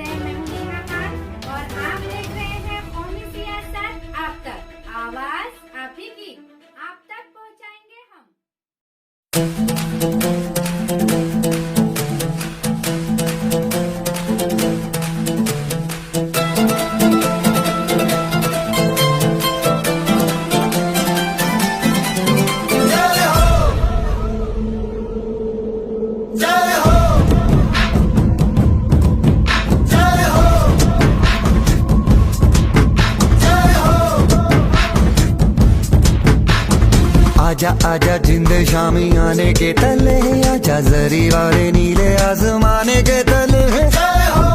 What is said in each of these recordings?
नमस्ते, मैं हूं नेहा खान और आप देख रहे हैं कौमी सियासत आप तक। आवाज आप ही की, आप तक पहुंचाएंगे हम। आजा आजा जिंद शामी आने के तले, आजा जरी वाले नीले आसमाने के तले। जय हो,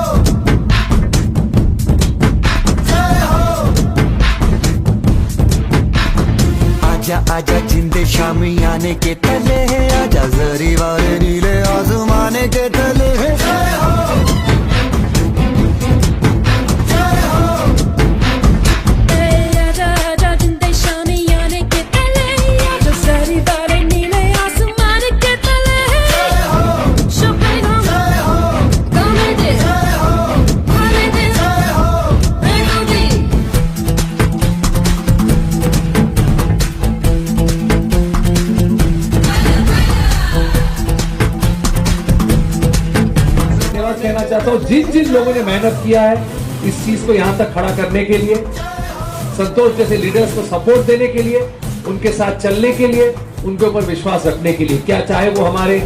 जय हो। आजा आजा जिंद शामी आने के तले, आजा जरी वाले नीले आसमाने के तले। जय हो, कहना चाहता हूँ जिन जिन लोगों ने मेहनत किया है इस चीज को यहाँ तक खड़ा करने के लिए, संतोष जैसे लीडर्स को सपोर्ट देने के लिए, उनके साथ चलने के लिए, उनके ऊपर विश्वास रखने के लिए, क्या चाहे वो हमारे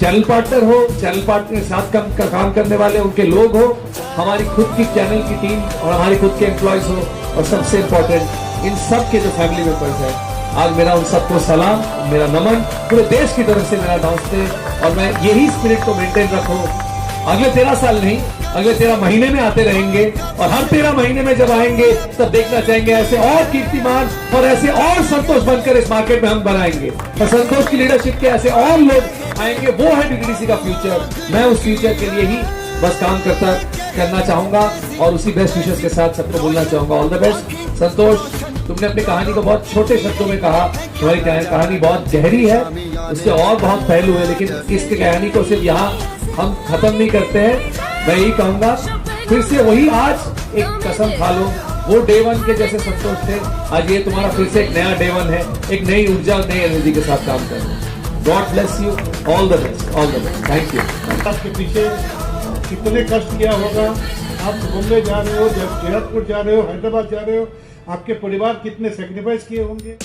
चैनल पार्टनर हो, चैनल पार्टनर के साथ काम करने वाले उनके लोग हो, हमारी खुद की चैनल की टीम और हमारे खुद के एम्प्लॉयज हो, और सबसे इंपॉर्टेंट इन सब के जो फैमिली मेंबर्स हैं, आज मेरा उन सबको सलाम, मेरा नमन, पूरे देश की तरफ से मेरा नमस्ते। और मैं यही स्पिरिट को मेंटेन रखूं, अगले 13 साल नहीं, अगले 13 महीने में आते रहेंगे, और हर 13 महीने में जब आएंगे तब देखना चाहेंगे ऐसे और कीर्तिमान और ऐसे और संतोष बनकर इस मार्केट में हम बनाएंगे, और संतोष की लीडरशिप के ऐसे और लोग आएंगे। वो है डीटीडीसी का फ्यूचर। मैं उस फ्यूचर के लिए ही बस काम करना चाहूंगा, और उसी बेस्ट विशेष के साथ सबको बोलना चाहूंगा ऑल द बेस्ट। संतोष, तुमने अपनी कहानी को बहुत छोटे शब्दों में कहा, तुम्हारी कहानी बहुत गहरी है, उसके और बहुत पहलू है, लेकिन इस कहानी को सिर्फ यहाँ हम खत्म नहीं करते हैं। मैं यही कहूंगा, फिर से वही आज एक कसम खा लो, वो डे वन के जैसे संतोष थे, आज ये तुम्हारा फिर से एक नया डे वन है, एक नई ऊर्जा और नई एनर्जी के साथ काम कर रहे हैं। God bless you, all the best, all the best, thank you. आपके पीछे कितने कष्ट किया होगा, आप बॉम्बे जा रहे हो, जब जयपुर जा रहे हो, हैदराबाद जा रहे हो, आपके परिवार कितने सेक्रीफाइस किए होंगे।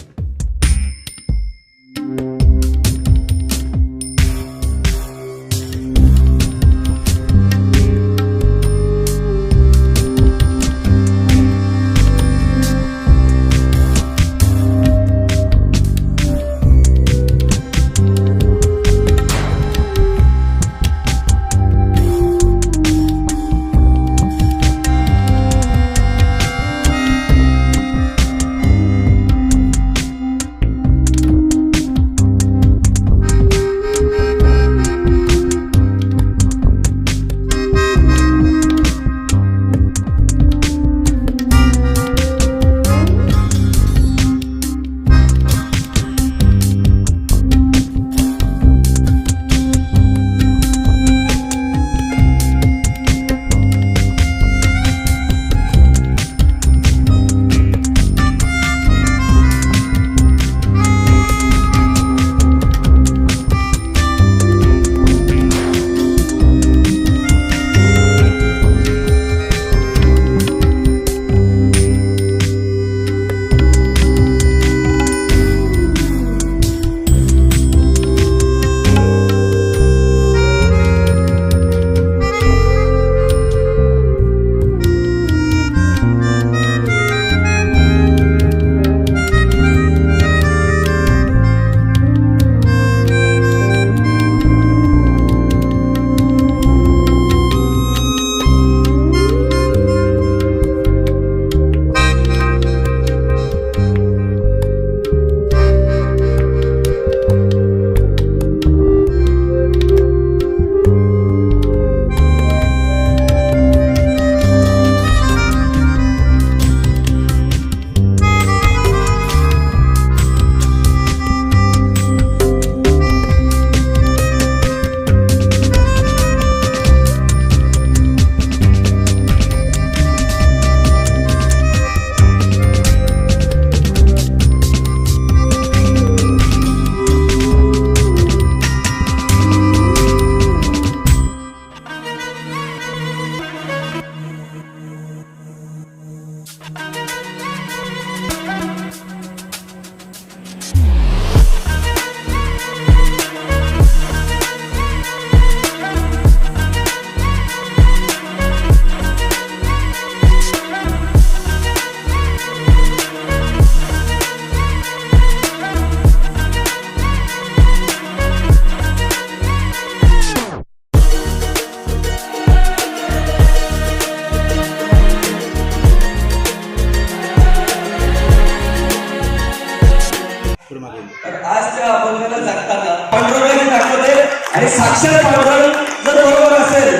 अक्षर पांढरण जर बरोबर असेल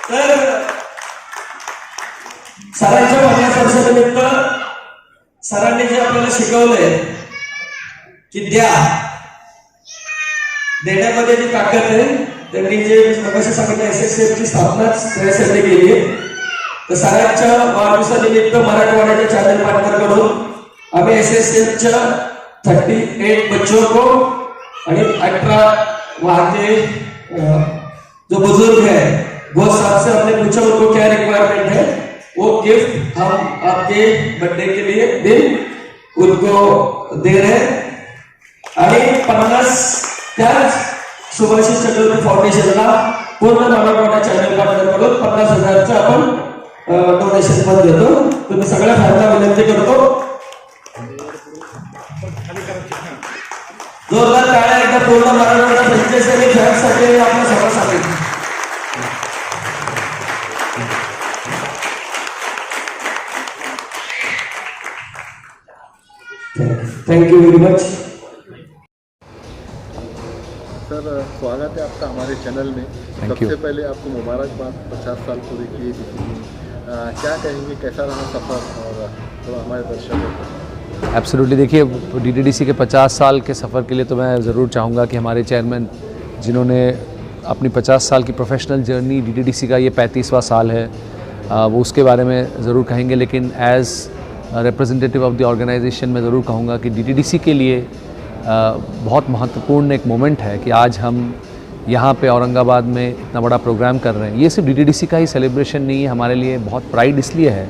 तर सरांच्या 50 वर्षानिमित्त सरांनी जे आपल्याला शिकवलंय की देण्यामध्ये जी ताकद आहे, त्यांनी जे मगाशी सांगितलं SSCF ची स्थापनाच त्यासाठी केली आहे. तर सरांच्या वाढदिवसानिमित्त मराठवाड्याच्या चॅनल पार्टनरकडून आम्ही SSCF च्या 38 बच्चों को आणि 18 वहाँ के जो बुजुर्ग है वो सबसे हमने पूछा उनको क्या रिक्वायरमेंट है, वो गिफ्ट हम आपके बर्थडे के लिए दिन उनको दे रहे हैं. आणि 50 त्याच सुभाषिष चक्रवर्ती फाउंडेशनला पूर्ण मराठवाडा चॅनल पार्टनरकडून 50,000चं आपण डोनेशन पण देतो. तुम्ही सगळ्या फॅनला विनंती करतो, जोरदार टाळ्या एकदा पूर्ण मराठवाडा फ्रँचायझी फॅन्ससाठी आपल्या सर्वांसाठी. Thank you very much. Sir स्वागत है आपका हमारे चैनल में. सबसे पहले आपको मुबारकबाद 50 साल पूरे किए. क्या कहेंगे, कैसा रहा सफ़र और थोड़ा हमारे दर्शकों को. एब्सोल्युटली. देखिए, DTDC के 50 साल के सफ़र के लिए तो मैं ज़रूर चाहूँगा कि हमारे चेयरमैन जिन्होंने अपनी 50 साल की प्रोफेशनल जर्नी, DTDC का ये 35वां साल है, वो उसके बारे में ज़रूर कहेंगे. लेकिन as representative of the organization मैं ज़रूर कहूँगा कि DTDC के लिए बहुत महत्वपूर्ण एक मोमेंट है कि आज हम यहाँ पे औरंगाबाद में इतना बड़ा प्रोग्राम कर रहे हैं. ये सिर्फ DTDC का ही सेलिब्रेशन नहीं है, हमारे लिए बहुत प्राइड इसलिए है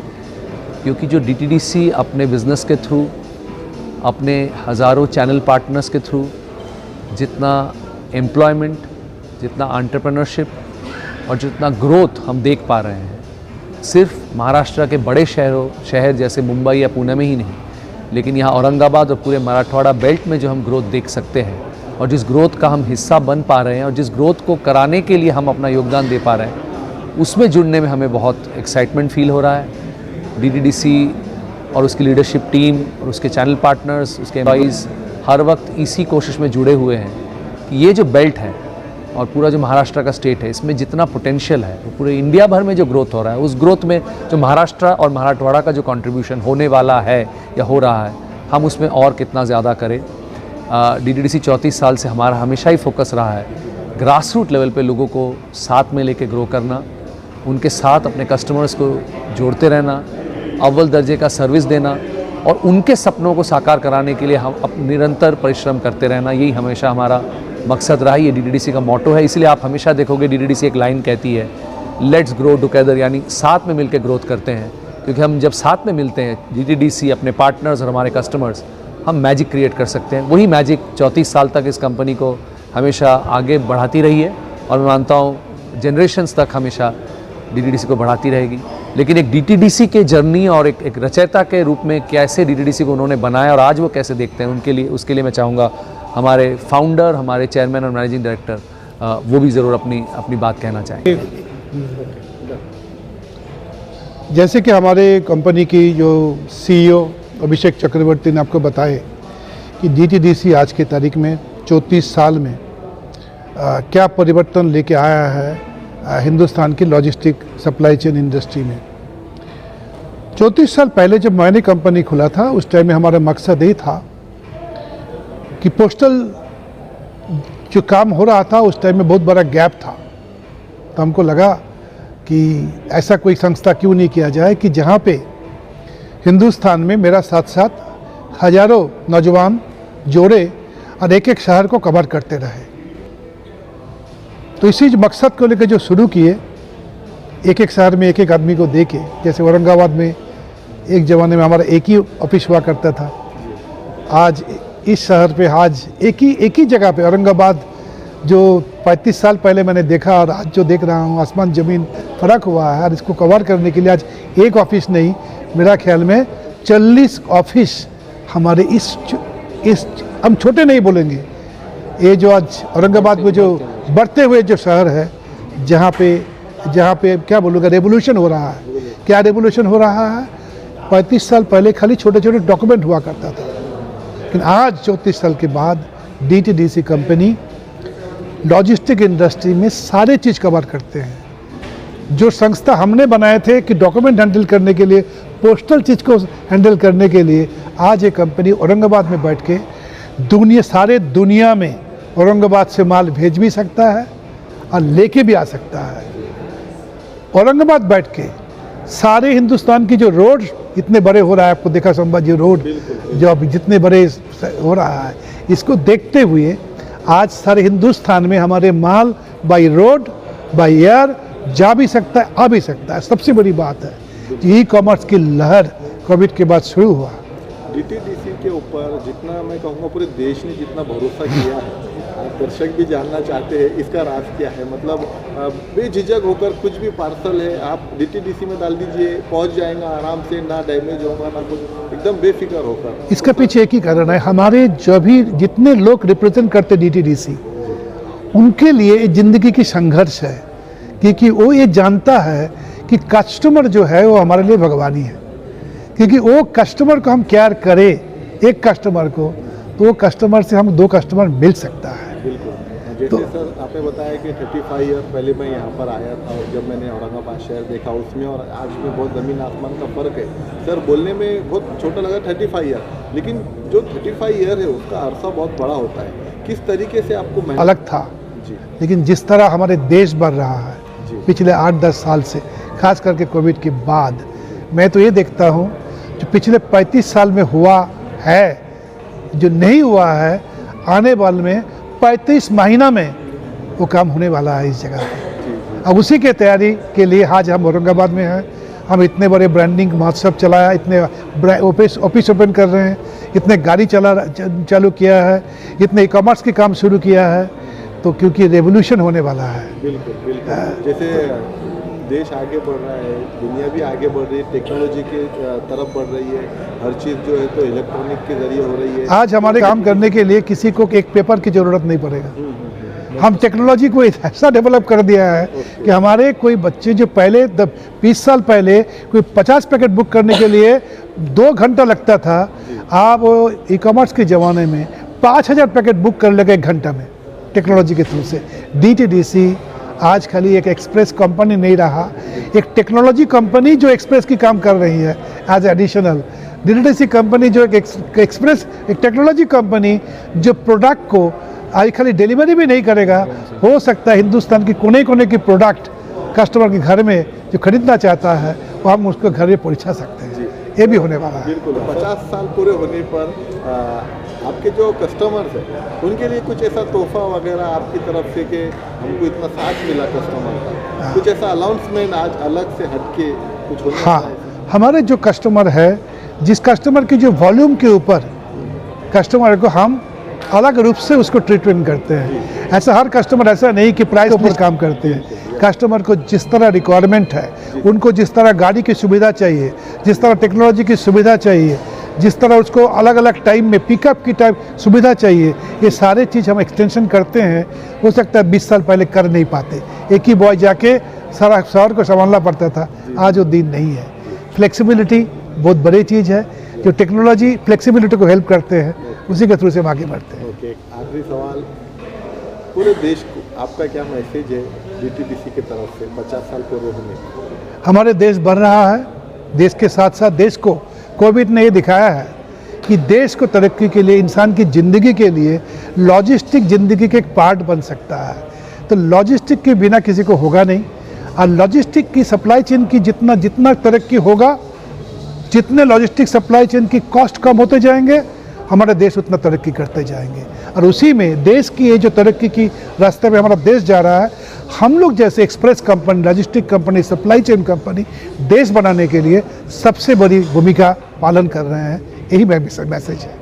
क्योंकि जो DTDC अपने बिज़नेस के थ्रू, अपने हज़ारों चैनल पार्टनर्स के थ्रू जितना एम्प्लॉयमेंट, जितना एंटरप्रेन्योरशिप और जितना ग्रोथ हम देख पा रहे हैं, सिर्फ महाराष्ट्र के बड़े शहर जैसे मुंबई या पुणे में ही नहीं, लेकिन यहाँ औरंगाबाद और पूरे मराठवाड़ा बेल्ट में जो हम ग्रोथ देख सकते हैं और जिस ग्रोथ का हम हिस्सा बन पा रहे हैं और जिस ग्रोथ को कराने के लिए हम अपना योगदान दे पा रहे हैं, उसमें जुड़ने में हमें बहुत एक्साइटमेंट फील हो रहा है. DTDC और उसकी लीडरशिप टीम और उसके चैनल पार्टनर्स, उसके एम्प्लॉइज़ हर वक्त इसी कोशिश में जुड़े हुए हैं कि ये जो बेल्ट है और पूरा जो महाराष्ट्र का स्टेट है, इसमें जितना पोटेंशियल है, वो पूरे इंडिया भर में जो ग्रोथ हो रहा है, उस ग्रोथ में जो महाराष्ट्र और मराठवाड़ा का जो कंट्रीब्यूशन होने वाला है या हो रहा है, हम उसमें और कितना ज़्यादा करें. DTDC 34 साल से हमारा हमेशा ही फोकस रहा है ग्रास रूट लेवल पे लोगों को साथ में लेके ग्रो करना, उनके साथ अपने कस्टमर्स को जोड़ते रहना, अव्वल दर्जे का सर्विस देना और उनके सपनों को साकार कराने के लिए हम निरंतर परिश्रम करते रहना. यही हमेशा हमारा मकसद रहा है. ये DTDC का मोटो है. इसलिए आप हमेशा देखोगे DTDC एक लाइन कहती है, लेट्स ग्रो टुगेदर, यानी साथ में मिलकर ग्रोथ करते हैं. क्योंकि हम जब साथ में मिलते हैं, DTDC, अपने पार्टनर्स और हमारे कस्टमर्स, हम मैजिक क्रिएट कर सकते हैं. वही मैजिक 34 साल तक इस कंपनी को हमेशा आगे बढ़ाती रही है और मैं मानता हूँ जनरेशन्स तक हमेशा DTDC को बढ़ाती रहेगी. लेकिन एक DTDC के जर्नी और एक रचयिता के रूप में कैसे DTDC को उन्होंने बनाया और आज वो कैसे देखते हैं, उसके लिए मैं चाहूँगा हमारे फाउंडर, हमारे चेयरमैन और मैनेजिंग डायरेक्टर वो भी ज़रूर अपनी बात कहना चाहेंगे. जैसे कि हमारे कंपनी की जो CEO अभिषेक चक्रवर्ती ने आपको बताए कि DTDC आज की तारीख में 34 साल में क्या परिवर्तन लेके आया है हिंदुस्तान की लॉजिस्टिक सप्लाई चेन इंडस्ट्री में. 34 साल पहले जब मैंने कंपनी खुला था, उस टाइम में हमारा मकसद ये था कि पोस्टल जो काम हो रहा था उस टाइम में बहुत बड़ा गैप था. तो हमको लगा कि ऐसा कोई संस्था क्यों नहीं किया जाए कि जहाँ पे हिंदुस्तान में मेरा साथ साथ हजारों नौजवान जोड़े और एक एक शहर को कवर करते रहे. तो इसी मकसद को लेकर जो शुरू किए, एक एक शहर में एक एक आदमी को दे के, जैसे औरंगाबाद में एक ज़माने में हमारा एक ही ऑफिस हुआ करता था, आज इस शहर पे आज एक ही जगह पे औरंगाबाद जो 35 साल पहले मैंने देखा और आज जो देख रहा हूँ, आसमान ज़मीन फ़र्क हुआ है. और इसको कवर करने के लिए आज एक ऑफिस नहीं, मेरा ख्याल में 40 ऑफिस हमारे इस हम छोटे नहीं बोलेंगे, ये जो आज औरंगाबाद में जो बढ़ते हुए जो शहर है, जहाँ पे क्या बोलूँगा, रेवोल्यूशन हो रहा है. क्या रेवोल्यूशन हो रहा है? 35 साल पहले खाली छोटे छोटे डॉक्यूमेंट हुआ करता था, लेकिन आज 34 साल के बाद DTDC कंपनी लॉजिस्टिक इंडस्ट्री में सारे चीज़ कवर करते हैं। जो संस्था हमने बनाए थे कि डॉक्यूमेंट हैंडल करने के लिए, पोस्टल चीज़ को हैंडल करने के लिए, आज ये कंपनी औरंगाबाद में बैठ के सारे दुनिया में औरंगाबाद से माल भेज भी सकता है और लेके भी आ सकता है। औरंगाबाद बैठ के सारे हिंदुस्तान की जो रोड इतने बड़े हो रहा है, आपको देखा संभाजी रोड जो अभी जितने बड़े हो रहा है, इसको देखते हुए आज सारे हिंदुस्तान में हमारे माल बाई रोड बाई एयर जा भी सकता है, आ भी सकता है। सबसे बड़ी बात है ई कॉमर्स की लहर कोविड के बाद शुरू हुआ। डीटीडीसी के ऊपर जितना मैं कहूँगा पूरे देश ने जितना भरोसा किया है, दर्शक भी जानना चाहते हैं इसका राज क्या है। मतलब बेझिझक होकर कुछ भी पार्सल है आप डीटीडीसी में डाल दीजिए, पहुंच जाएगा आराम से, ना डैमेज होगा ना कुछ, एकदम बेफिक्र होकर। इसका पीछे एक ही कारण है, हमारे जो भी जितने लोग रिप्रेजेंट करते डीटीडीसी, उनके लिए ज़िंदगी की संघर्ष है, क्योंकि वो ये जानता है कि कस्टमर जो है वो हमारे लिए भगवान ही है। क्योंकि वो कस्टमर को हम केयर करें, एक कस्टमर को, तो वो कस्टमर से हम 2 कस्टमर मिल सकता है। बिल्कुल। जैसे सर आपने बताया कि 35 ईयर पहले मैं यहाँ पर आया था और जब मैंने औरंगाबाद शहर देखा उसमें और आज में बहुत ज़मीन आसमान का फ़र्क है। सर बोलने में बहुत छोटा लगा 35 ईयर, लेकिन जो 35 ईयर है उसका अरसा बहुत बड़ा होता है। किस तरीके से आपको अलग था जी, लेकिन जिस तरह हमारे देश बढ़ रहा है पिछले 8-10 साल से, खास करके कोविड के बाद, मैं तो ये देखता हूँ जो पिछले 35 साल में हुआ है, जो नहीं हुआ है, आने वाले में 35 महीना में वो काम होने वाला है इस जगह पे। अब उसी के तैयारी के लिए आज हम औरंगाबाद में हैं। हम इतने बड़े ब्रांडिंग महोत्सव चलाया, इतने ऑफिस ओपन कर रहे हैं, इतने गाड़ी चालू किया है, इतने ई कॉमर्स के काम शुरू किया है, तो क्योंकि रेवोल्यूशन होने वाला है। बिल्कुल बिल्कुल। जैसे देश आगे बढ़ रहा है, दुनिया भी आगे बढ़ रही है, टेक्नोलॉजी की तरफ बढ़ रही है, हर चीज़ जो है तो इलेक्ट्रॉनिक के जरिए हो रही है। आज हमारे काम करने के लिए किसी को एक पेपर की ज़रूरत नहीं पड़ेगा। हम टेक्नोलॉजी को ऐसा डेवलप कर दिया है कि हमारे कोई बच्चे जो पहले 20 साल पहले कोई 50 पैकेट बुक करने के लिए 2 घंटा लगता था, आप ई कॉमर्स के ज़माने में 5000 पैकेट बुक कर लेगा 1 घंटा में, टेक्नोलॉजी के थ्रू से। डीटीडीसी आज खाली एक एक्सप्रेस कंपनी नहीं रहा, एक टेक्नोलॉजी कंपनी जो एक्सप्रेस की काम कर रही है एज एडिशनल। डीटीडीसी कंपनी जो एक एक्सप्रेस, एक टेक्नोलॉजी कंपनी जो प्रोडक्ट को आज खाली डिलीवरी भी नहीं करेगा, हो सकता है हिंदुस्तान की कोने कोने की प्रोडक्ट कस्टमर के घर में जो खरीदना चाहता है वो हम उसको घर में पहुंचा सकते हैं। ये भी होने वाला है। बिल्कुल। 50 साल पूरे होने पर आपके जो कस्टमर्स हैं उनके लिए कुछ ऐसा तोहफा वगैरह आपकी तरफ से कि हमको इतना साथ मिला कस्टमर का, कुछ ऐसा अनाउंसमेंट आज अलग से हटके कुछ होना? हाँ, हमारे जो कस्टमर है, जिस कस्टमर की जो वॉल्यूम के ऊपर कस्टमर को हम अलग रूप से उसको ट्रीटमेंट करते हैं। ऐसा हर कस्टमर ऐसा नहीं कि प्राइस पर काम करते हैं। कस्टमर को जिस तरह रिक्वायरमेंट है, उनको जिस तरह गाड़ी की सुविधा चाहिए, जिस तरह टेक्नोलॉजी की सुविधा चाहिए, जिस तरह उसको अलग अलग टाइम में पिकअप की टाइप सुविधा चाहिए, ये सारे चीज़ हम एक्सटेंशन करते हैं। हो सकता है 20 साल पहले कर नहीं पाते, एक ही बॉय जाके सारा शहर को संभालना पड़ता था, आज वो दिन नहीं है। फ्लेक्सिबिलिटी बहुत बड़ी चीज़ है, जो टेक्नोलॉजी फ्लेक्सिबिलिटी को हेल्प करते हैं, उसी के थ्रू से हम आगे बढ़ते हैं। ओके, आखिरी सवाल, पूरे देश को आपका क्या मैसेज है डीटीडीसी की तरफ से 50 साल पूरे होने? हमारे देश बढ़ रहा है, देश के साथ साथ देश को कोविड ने ये दिखाया है कि देश को तरक्की के लिए, इंसान की ज़िंदगी के लिए लॉजिस्टिक ज़िंदगी के एक पार्ट बन सकता है। तो लॉजिस्टिक के बिना किसी को होगा नहीं, और लॉजिस्टिक की सप्लाई चेन की जितना तरक्की होगा, जितने लॉजिस्टिक सप्लाई चेन की कॉस्ट कम होते जाएंगे, हमारा देश उतना तरक्की करते जाएंगे। और उसी में देश की ये जो तरक्की की रास्ते में हमारा देश जा रहा है, हम लोग जैसे express company, logistic company, supply chain company देश बनाने के लिए सबसे बड़ी भूमिका पालन कर रहे हैं। यही मैसेज है।